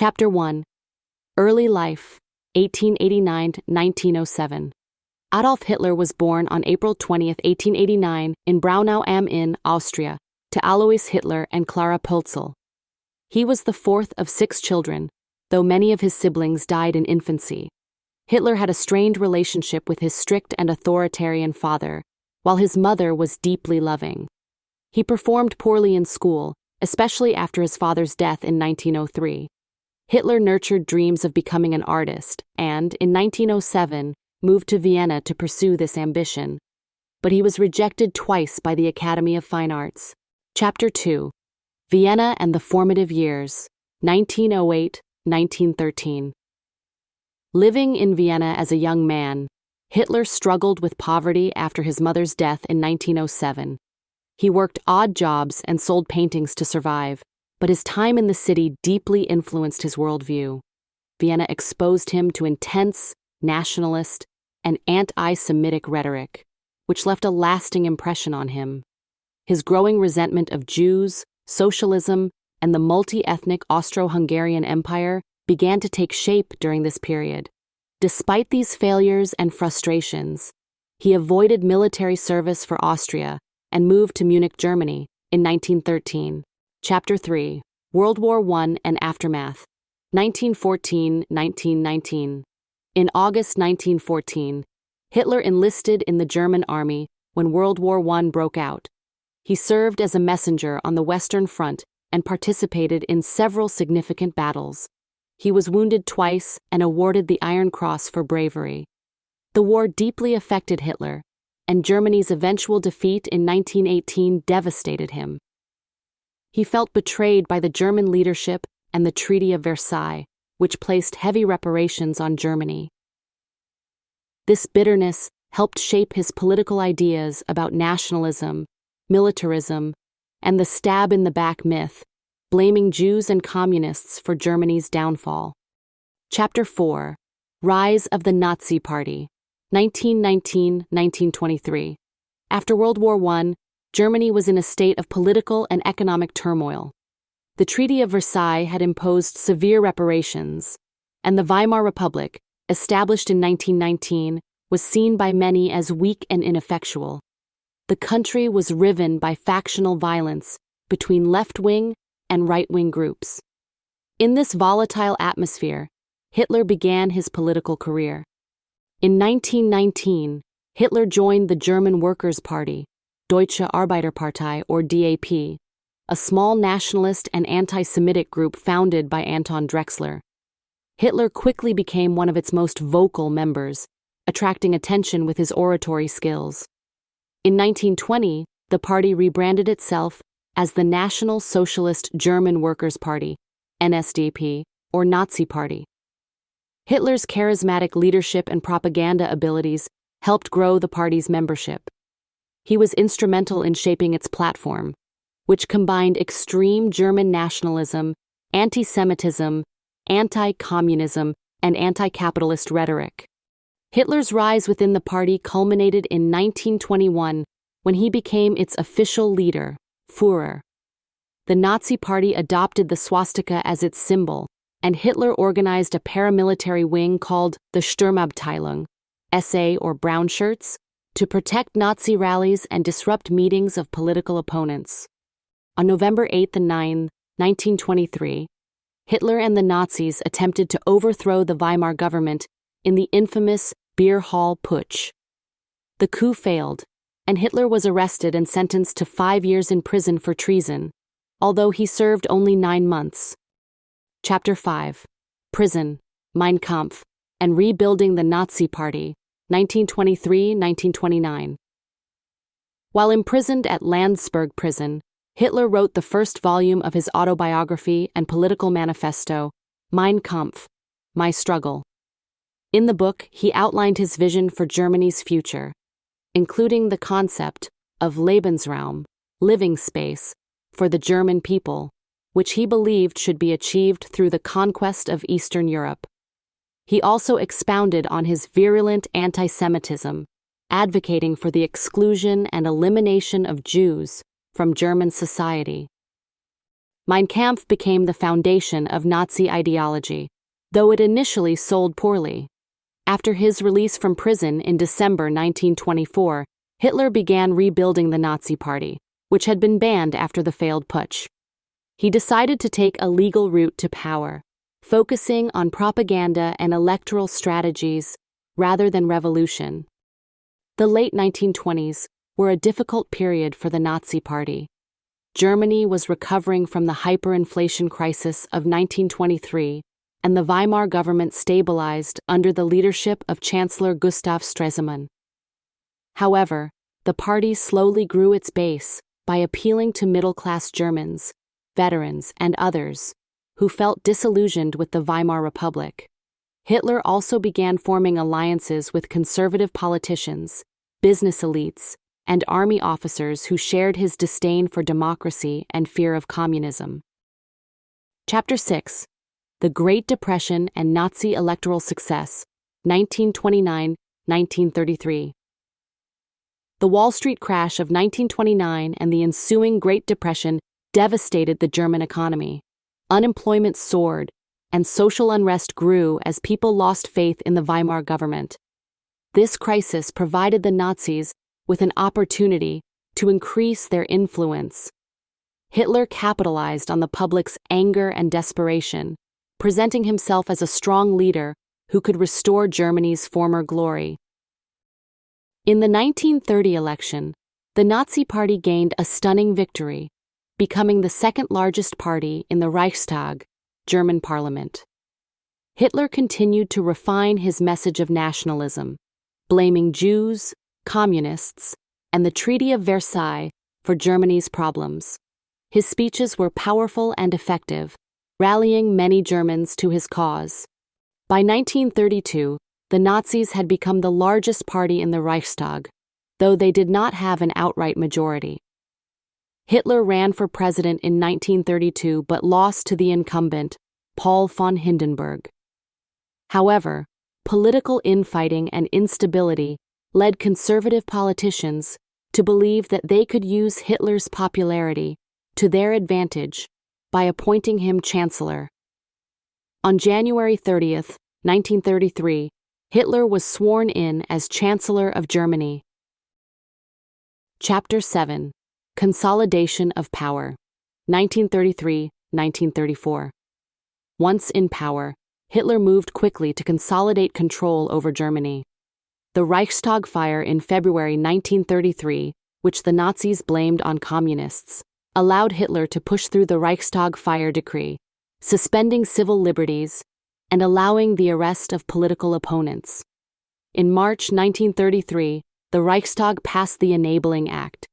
Chapter 1. Early Life, 1889–1907. Adolf Hitler was born on April 20, 1889, in Braunau am Inn, Austria, to Alois Hitler and Clara Pölzl. He was the fourth of 6 children, though many of his siblings died in infancy. Hitler had a strained relationship with his strict and authoritarian father, while his mother was deeply loving. He performed poorly in school, especially after his father's death in 1903. Hitler nurtured dreams of becoming an artist and, in 1907, moved to Vienna to pursue this ambition. But he was rejected twice by the Academy of Fine Arts. Chapter 2. Vienna and the Formative Years, 1908–1913. Living in Vienna as a young man, Hitler struggled with poverty after his mother's death in 1907. He worked odd jobs and sold paintings to survive, but his time in the city deeply influenced his worldview. Vienna exposed him to intense, nationalist, and anti-Semitic rhetoric, which left a lasting impression on him. His growing resentment of Jews, socialism, and the multi-ethnic Austro-Hungarian Empire began to take shape during this period. Despite these failures and frustrations, he avoided military service for Austria and moved to Munich, Germany, in 1913. Chapter 3. World War I and Aftermath, 1914–1919. In August 1914, Hitler enlisted in the German army when World War I broke out. He served as a messenger on the Western Front and participated in several significant battles. He was wounded twice and awarded the Iron Cross for bravery. The war deeply affected Hitler, and Germany's eventual defeat in 1918 devastated him. He felt betrayed by the German leadership and the Treaty of Versailles, which placed heavy reparations on Germany. This bitterness helped shape his political ideas about nationalism, militarism, and the stab-in-the-back myth, blaming Jews and communists for Germany's downfall. Chapter 4. Rise of the Nazi Party, 1919–1923. After World War I, Germany was in a state of political and economic turmoil. The Treaty of Versailles had imposed severe reparations, and the Weimar Republic, established in 1919, was seen by many as weak and ineffectual. The country was riven by factional violence between left-wing and right-wing groups. In this volatile atmosphere, Hitler began his political career. In 1919, Hitler joined the German Workers' Party, Deutsche Arbeiterpartei or DAP, a small nationalist and anti-Semitic group founded by Anton Drexler. Hitler quickly became one of its most vocal members, attracting attention with his oratory skills. In 1920, the party rebranded itself as the National Socialist German Workers' Party, NSDAP, or Nazi Party. Hitler's charismatic leadership and propaganda abilities helped grow the party's membership. He was instrumental in shaping its platform, which combined extreme German nationalism, anti-Semitism, anti-communism, and anti-capitalist rhetoric. Hitler's rise within the party culminated in 1921 when he became its official leader, Führer. The Nazi Party adopted the swastika as its symbol, and Hitler organized a paramilitary wing called the Sturmabteilung, SA or Brown Shirts, to protect Nazi rallies and disrupt meetings of political opponents. On November 8 and 9, 1923, Hitler and the Nazis attempted to overthrow the Weimar government in the infamous Beer Hall Putsch. The coup failed, and Hitler was arrested and sentenced to 5 years in prison for treason, although he served only 9 months. Chapter 5. Prison, Mein Kampf, and Rebuilding the Nazi Party, 1923–1929. While imprisoned at Landsberg prison, Hitler wrote the first volume of his autobiography and political manifesto, Mein Kampf, My Struggle. In the book, he outlined his vision for Germany's future, including the concept of Lebensraum, living space, for the German people, which he believed should be achieved through the conquest of Eastern Europe. He also expounded on his virulent anti-Semitism, advocating for the exclusion and elimination of Jews from German society. Mein Kampf became the foundation of Nazi ideology, though it initially sold poorly. After his release from prison in December 1924, Hitler began rebuilding the Nazi Party, which had been banned after the failed putsch. He decided to take a legal route to power, focusing on propaganda and electoral strategies rather than revolution. The late 1920s were a difficult period for the Nazi Party. Germany was recovering from the hyperinflation crisis of 1923, and the Weimar government stabilized under the leadership of Chancellor Gustav Stresemann. However, the party slowly grew its base by appealing to middle-class Germans, veterans, and others who felt disillusioned with the Weimar Republic. Hitler also began forming alliances with conservative politicians, business elites, and army officers who shared his disdain for democracy and fear of communism. Chapter 6: The Great Depression and Nazi Electoral Success, 1929-1933. The Wall Street crash of 1929 and the ensuing Great Depression devastated the German economy. Unemployment soared, and social unrest grew as people lost faith in the Weimar government. This crisis provided the Nazis with an opportunity to increase their influence. Hitler capitalized on the public's anger and desperation, presenting himself as a strong leader who could restore Germany's former glory. In the 1930 election, the Nazi Party gained a stunning victory, becoming the second-largest party in the Reichstag, German parliament. Hitler continued to refine his message of nationalism, blaming Jews, communists, and the Treaty of Versailles for Germany's problems. His speeches were powerful and effective, rallying many Germans to his cause. By 1932, the Nazis had become the largest party in the Reichstag, though they did not have an outright majority. Hitler ran for president in 1932 but lost to the incumbent, Paul von Hindenburg. However, political infighting and instability led conservative politicians to believe that they could use Hitler's popularity to their advantage by appointing him chancellor. On January 30, 1933, Hitler was sworn in as Chancellor of Germany. Chapter 7: Consolidation of Power, 1933-1934. Once in power, Hitler moved quickly to consolidate control over Germany. The Reichstag fire in February 1933, which the Nazis blamed on communists, allowed Hitler to push through the Reichstag fire decree, suspending civil liberties and allowing the arrest of political opponents. In March 1933, the Reichstag passed the Enabling Act,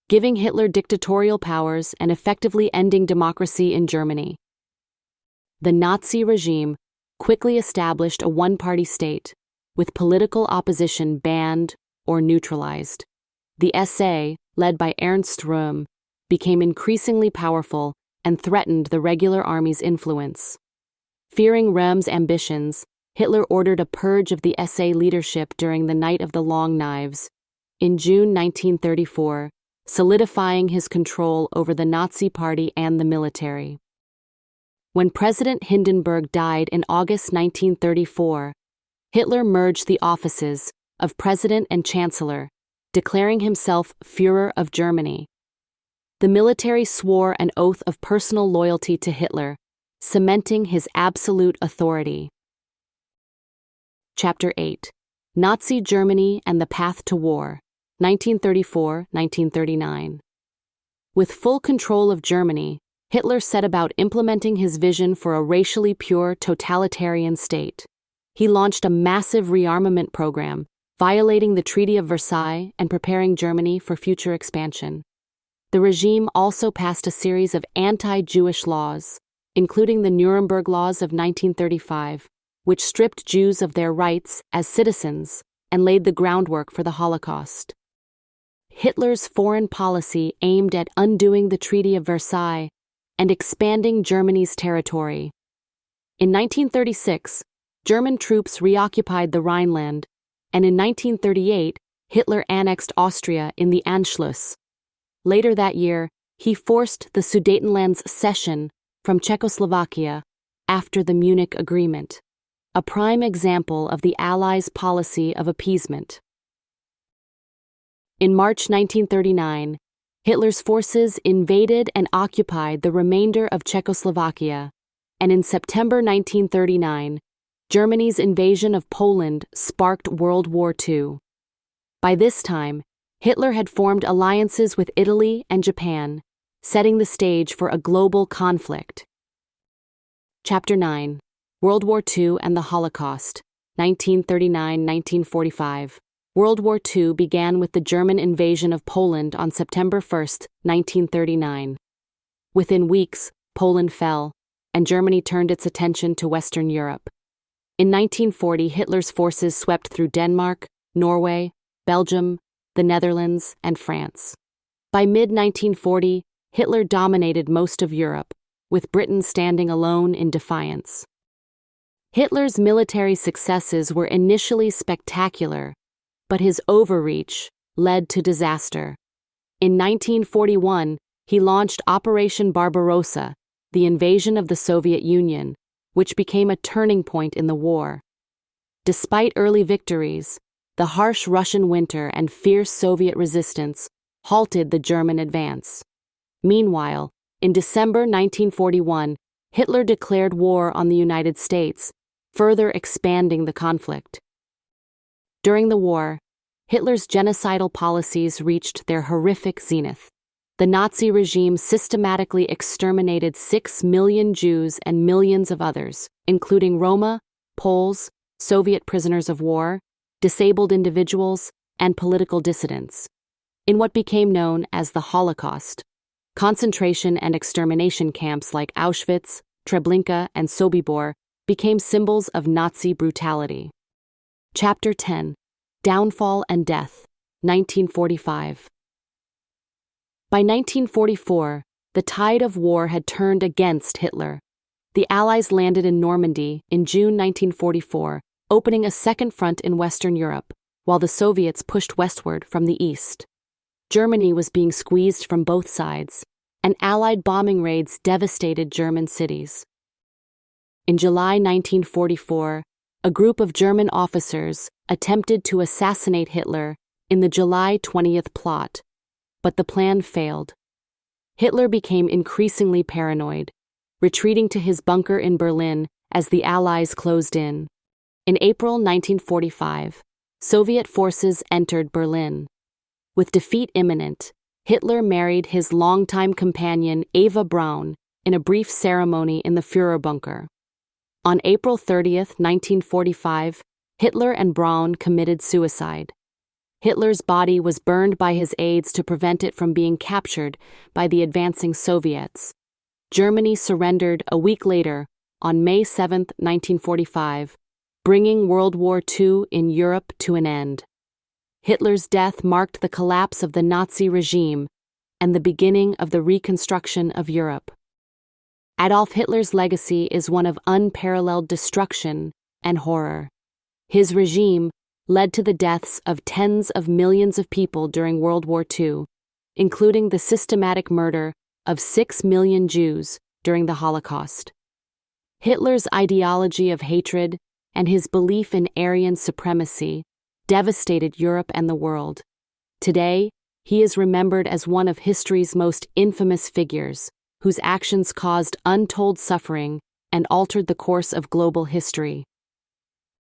giving Hitler dictatorial powers and effectively ending democracy in Germany. The Nazi regime quickly established a one-party state, with political opposition banned or neutralized. The SA, led by Ernst Röhm, became increasingly powerful and threatened the regular army's influence. Fearing Röhm's ambitions, Hitler ordered a purge of the SA leadership during the Night of the Long Knives, in June 1934, solidifying his control over the Nazi Party and the military. When President Hindenburg died in August 1934, Hitler merged the offices of President and Chancellor, declaring himself Führer of Germany. The military swore an oath of personal loyalty to Hitler, cementing his absolute authority. Chapter 8: Nazi Germany and the Path to War, 1934-1939. With full control of Germany, Hitler set about implementing his vision for a racially pure totalitarian state. He launched a massive rearmament program, violating the Treaty of Versailles and preparing Germany for future expansion. The regime also passed a series of anti-Jewish laws, including the Nuremberg Laws of 1935, which stripped Jews of their rights as citizens and laid the groundwork for the Holocaust. Hitler's foreign policy aimed at undoing the Treaty of Versailles and expanding Germany's territory. In 1936, German troops reoccupied the Rhineland, and in 1938, Hitler annexed Austria in the Anschluss. Later that year, he forced the Sudetenland's cession from Czechoslovakia after the Munich Agreement, a prime example of the Allies' policy of appeasement. In March 1939, Hitler's forces invaded and occupied the remainder of Czechoslovakia, and in September 1939, Germany's invasion of Poland sparked World War II. By this time, Hitler had formed alliances with Italy and Japan, setting the stage for a global conflict. Chapter 9. World War II and the Holocaust, 1939–1945. World War II began with the German invasion of Poland on September 1, 1939. Within weeks, Poland fell, and Germany turned its attention to Western Europe. In 1940, Hitler's forces swept through Denmark, Norway, Belgium, the Netherlands, and France. By mid-1940, Hitler dominated most of Europe, with Britain standing alone in defiance. Hitler's military successes were initially spectacular, but his overreach led to disaster. In 1941, he launched Operation Barbarossa, the invasion of the Soviet Union, which became a turning point in the war. Despite early victories, the harsh Russian winter and fierce Soviet resistance halted the German advance. Meanwhile, in December 1941, Hitler declared war on the United States, further expanding the conflict. During the war, Hitler's genocidal policies reached their horrific zenith. The Nazi regime systematically exterminated 6 million Jews and millions of others, including Roma, Poles, Soviet prisoners of war, disabled individuals, and political dissidents. In what became known as the Holocaust, concentration and extermination camps like Auschwitz, Treblinka, and Sobibor became symbols of Nazi brutality. Chapter 10. Downfall and Death, 1945. By 1944, the tide of war had turned against Hitler. The Allies landed in Normandy in June 1944, opening a second front in Western Europe, while the Soviets pushed westward from the east. Germany was being squeezed from both sides, and Allied bombing raids devastated German cities. In July 1944, a group of German officers attempted to assassinate Hitler in the July 20th plot, but the plan failed. Hitler became increasingly paranoid, retreating to his bunker in Berlin as the Allies closed in. In April 1945, Soviet forces entered Berlin. With defeat imminent, Hitler married his longtime companion Eva Braun in a brief ceremony in the Führer bunker. On April 30, 1945, Hitler and Braun committed suicide. Hitler's body was burned by his aides to prevent it from being captured by the advancing Soviets. Germany surrendered a week later, on May 7, 1945, bringing World War II in Europe to an end. Hitler's death marked the collapse of the Nazi regime and the beginning of the reconstruction of Europe. Adolf Hitler's legacy is one of unparalleled destruction and horror. His regime led to the deaths of tens of millions of people during World War II, including the systematic murder of 6 million Jews during the Holocaust. Hitler's ideology of hatred and his belief in Aryan supremacy devastated Europe and the world. Today, he is remembered as one of history's most infamous figures, whose actions caused untold suffering and altered the course of global history.